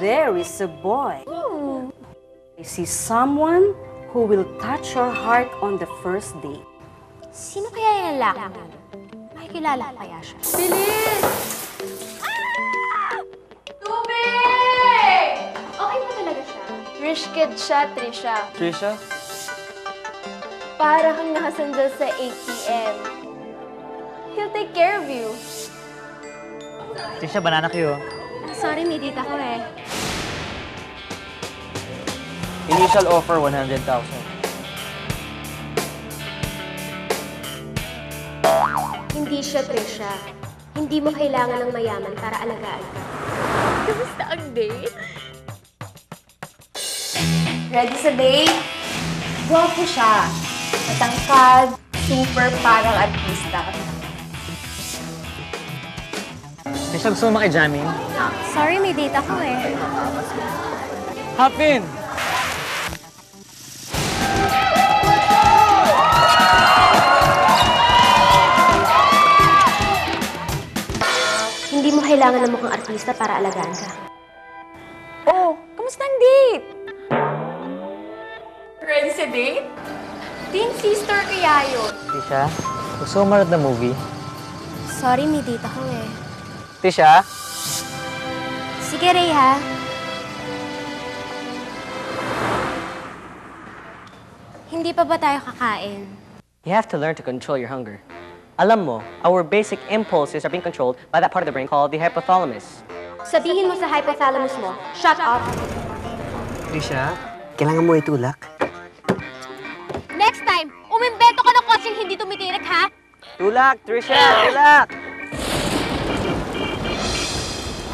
there is a boy. I see someone who will touch your heart on the first date. Sino kaya yung lalaki na? Makikilala ko kaya siya? Bilis! Tubig! Okay ba talaga siya? Rich kid siya, Trisha. Trisha? Para kang nakasandal sa ATM. He'll take care of you. Trisha, banana kayo. Sorry, may date ako eh. Initial offer, 100,000. Hindi siya, Trisha. Hindi mo kailangan ng mayaman para alagaan ka. Kamusta ang date? Ready sa date? Gwapo siya. Matangkad, super parang artista. Trisha, gusto mo makijamming? Sorry, may date ako eh. Hop in! Hindi mo kailangan ng mukhang artista para alagaan ka. Oh, kamusta ang date? Ready sa date? Teen sister kaya yun. Trisha, gusto mo manood na movie? Sorry, may date ako eh. Trisha? Sige, Ray, ha? Hindi pa ba tayo kakain? You have to learn to control your hunger. Alam mo, our basic impulses are being controlled by that part of the brain called the hypothalamus. Sabihin mo sa hypothalamus mo, shut up! Trisha, kailangan mo itulak. Next time, umimbento ka ng kotseng hindi tumitirik, ha? Tulak, Trisha! Tulak!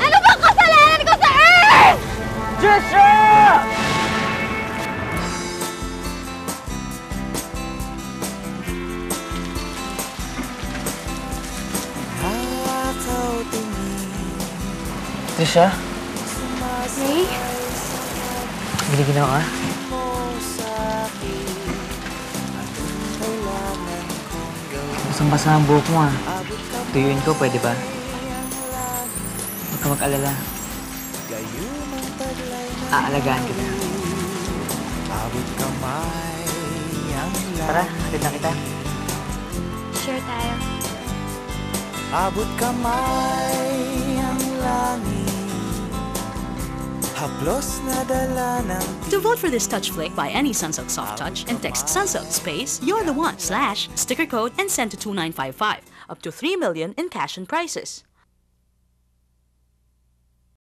Ano bang kasalanan ko sa Earth? Trisha! Trisha? Ray? Giniginaw ka? Basang-basa ang buhok mo ah. Tuyuin ko, pwede ba? Huwag ka mag-alala. Aalagaan kita. Tara, hatid na kita. Sure tayo. Abot kamay ang langit, haplos na dala ng To vote for this touch flick, buy any Sunsilk Soft Touch and text Sunsilk space you're the one / sticker code and send to 2955. Up to 3 million in cash and prizes.